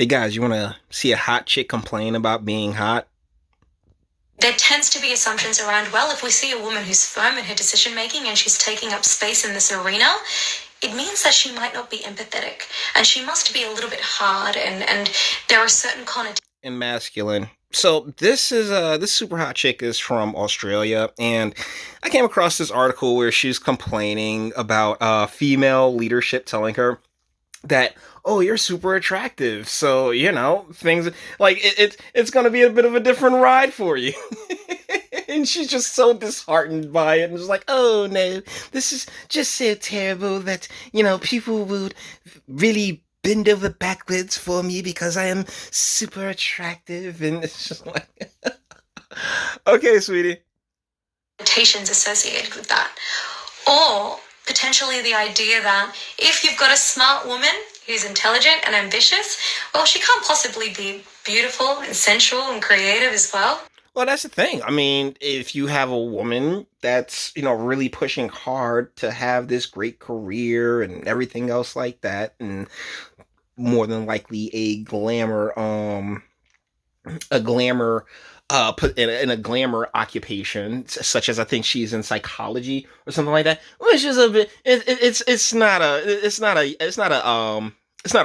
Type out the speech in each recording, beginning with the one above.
Hey guys, you want to see a hot chick complain about being hot? There tends to be assumptions around, well, if we see a woman who's firm in her decision making and she's taking up space in this arena, it means that she might not be empathetic and she must be a little bit hard and there are certain connotations. And masculine. So this super hot chick is from Australia, and I came across this article where she's complaining about female leadership telling her that, oh, you're super attractive, so things like it's gonna be a bit of a different ride for you. And she's just so disheartened by it and just like, oh no, this is just so terrible that people would really bend over backwards for me because I am super attractive. And it's just like, okay, sweetie. Associated with that. Or potentially the idea that if you've got a smart woman who's intelligent and ambitious, well, she can't possibly be beautiful and sensual and creative as well. Well, that's the thing. I mean, if you have a woman that's, really pushing hard to have this great career and everything else like that, and more than likely a glamour put in a glamour occupation, such as I think she's in psychology or something like that, which is a bit it's not a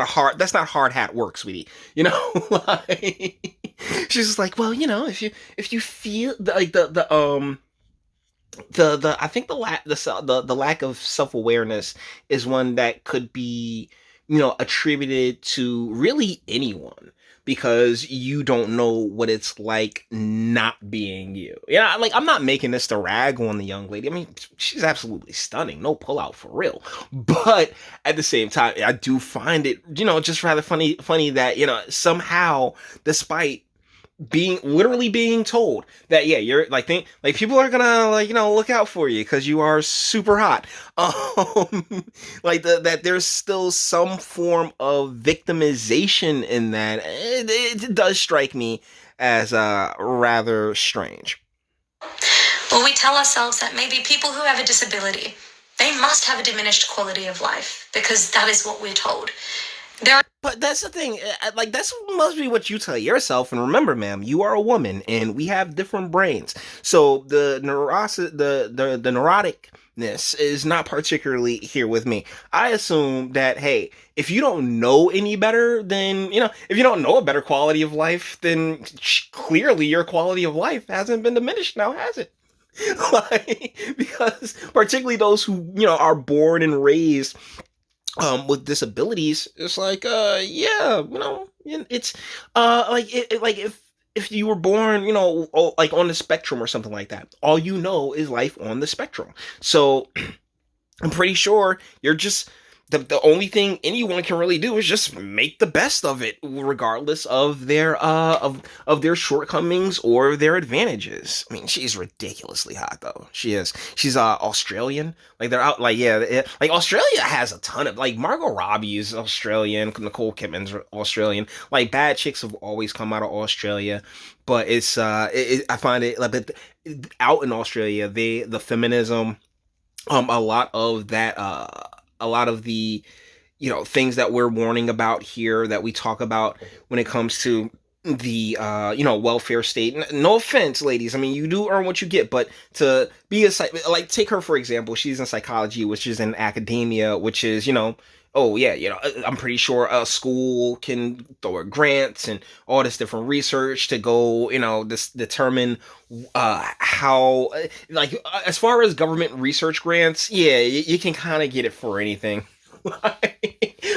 hard that's not hard hat work, sweetie. Like, she's just like, well, if you feel like the I think the lack of self-awareness is one that could be attributed to really anyone, because you don't know what it's like not being you. Yeah, like, I'm not making this to rag on the young lady. I mean, she's absolutely stunning, no pullout for real. But at the same time, I do find it, just rather funny that somehow, despite literally being told that, yeah, you're like, people are gonna, like, look out for you because you are super hot, like, that there's still some form of victimization in that. It does strike me as rather strange. Or we tell ourselves that maybe people who have a disability, they must have a diminished quality of life because that is what we're told. But that's the thing, like, that's must be what you tell yourself. And remember, ma'am, you are a woman, and we have different brains. So the neuroticness is not particularly here with me. I assume that, hey, if you don't know any better, then if you don't know a better quality of life, then clearly your quality of life hasn't been diminished now, has it? Like, because particularly those who are born and raised with disabilities, it's like, yeah, it's like, like, if you were born, like, on the spectrum or something like that, all you know is life on the spectrum. So I'm pretty sure you're just the only thing anyone can really do is just make the best of it, regardless of their of their shortcomings or their advantages. I mean, she's ridiculously hot, though. She is. She's Australian. Like, they're out. Like, yeah, like, Australia has a ton of, like, Margot Robbie is Australian. Nicole Kidman's Australian. Like, bad chicks have always come out of Australia, but it's I find it like, out in Australia, the feminism, a lot of that, a lot of the things that we're warning about here, that we talk about when it comes to the welfare state. No offense, ladies, I mean, you do earn what you get, but to be like, take her for example, she's in psychology, which is in academia, which is, oh yeah, I'm pretty sure a school can throw grants and all this different research to go, determine how, like, as far as government research grants, yeah, you can kind of get it for anything.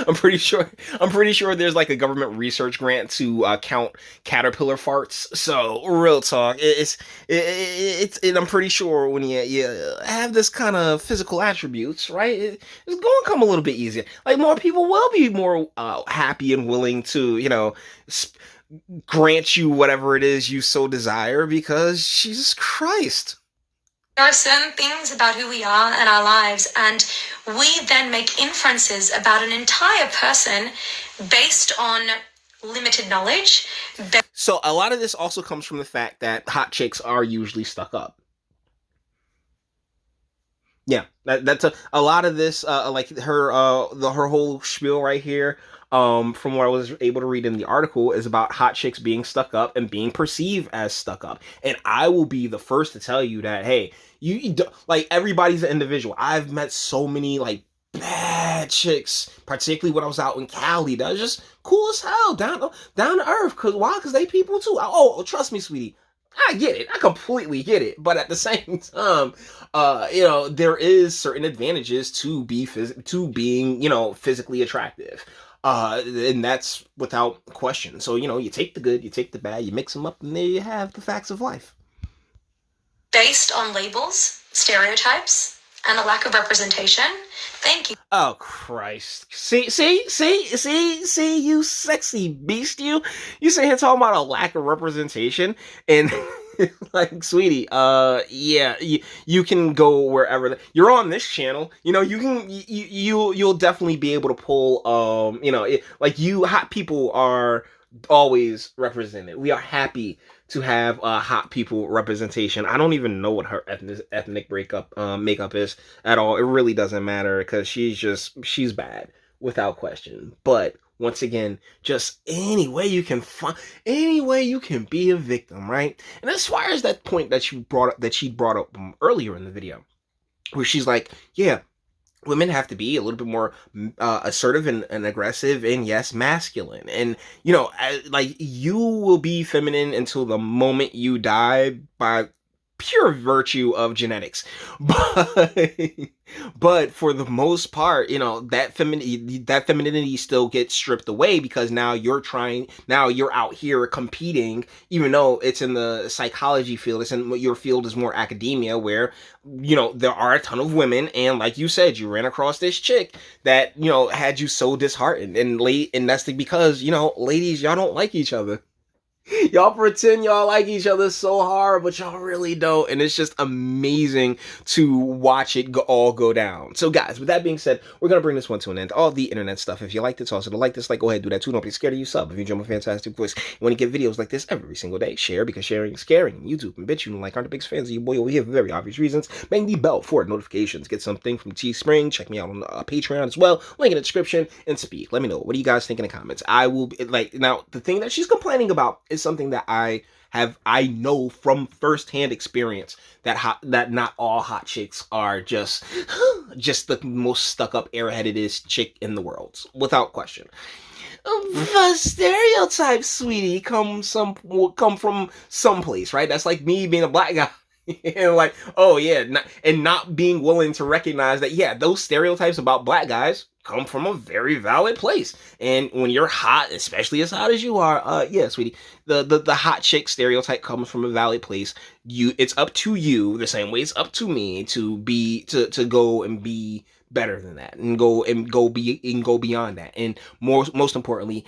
I'm pretty sure there's, like, a government research grant to count caterpillar farts. So, real talk, and I'm pretty sure when you have this kind of physical attributes, right, it's going to come a little bit easier. Like, more people will be more happy and willing to grant you whatever it is you so desire, because Jesus Christ. There are certain things about who we are and our lives, and we then make inferences about an entire person based on limited knowledge. So a lot of this also comes from the fact that hot chicks are usually stuck up. Yeah, that's a lot of this, like, her her whole spiel right here. from what I was able to read in the article, is about hot chicks being stuck up and being perceived as stuck up. And I will be the first to tell you that, hey, like, everybody's an individual. I've met so many like bad chicks, particularly when I was out in Cali, that was just cool as hell, down to earth. Cause why? Cause they people too. Oh, trust me, sweetie. I get it. I completely get it. But at the same time, there is certain advantages to being, physically attractive. And that's without question. So, you take the good, you take the bad, you mix them up, and there you have the facts of life. Based on labels, stereotypes, and a lack of representation. Thank you. Oh Christ! See, you sexy beast! You sit here talking about a lack of representation, and like, sweetie, yeah, you can go wherever you're on this channel. You'll definitely be able to pull. Like, you hot people are always represented. We are happy to have hot people representation. I don't even know what her ethnic makeup is at all. It really doesn't matter, because she's bad without question. But once again, just any way you can be a victim, right? And as far as that point that she brought up earlier in the video, where she's like, yeah, women have to be a little bit more assertive and aggressive, and yes, masculine. And like, you will be feminine until the moment you die by pure virtue of genetics. But for the most part, that femininity still gets stripped away, because now you're out here competing, even though it's in the psychology field. Your field is more academia, where there are a ton of women, and like you said, you ran across this chick that had you so disheartened, and that's because ladies, y'all don't like each other. Y'all pretend y'all like each other so hard, but y'all really don't. And it's just amazing to watch it all go down. So guys, with that being said, we're going to bring this one to an end. All the internet stuff. If you like this, also to like this, go ahead, do that too. Don't be scared of you sub. If you enjoy my fantastic voice, you want to get videos like this every single day, share, because sharing is caring. YouTube and Bitchute and like aren't the biggest fans of you boy over here for very obvious reasons. Bang the bell for notifications. Get something from Teespring. Check me out on Patreon as well. Link in the description, and speak. Let me know. What do you guys think in the comments? I will be like, now the thing that she's complaining about is something that I know from firsthand experience, that not all hot chicks are just the most stuck up, airheadedest chick in the world, without question. The stereotypes, sweetie, will come from someplace, right? That's like me being a black guy. And like, oh yeah, not being willing to recognize that, yeah, those stereotypes about black guys come from a very valid place. And when you're hot, especially as hot as you are, yeah, sweetie, the hot chick stereotype comes from a valid place. It's up to you, the same way it's up to me, to go and be better than that, and go beyond that, and most importantly,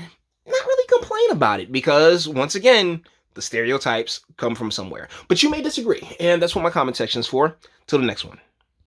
not really complain about it, because once again, the stereotypes come from somewhere. But you may disagree, and that's what my comment section is for. Till the next one.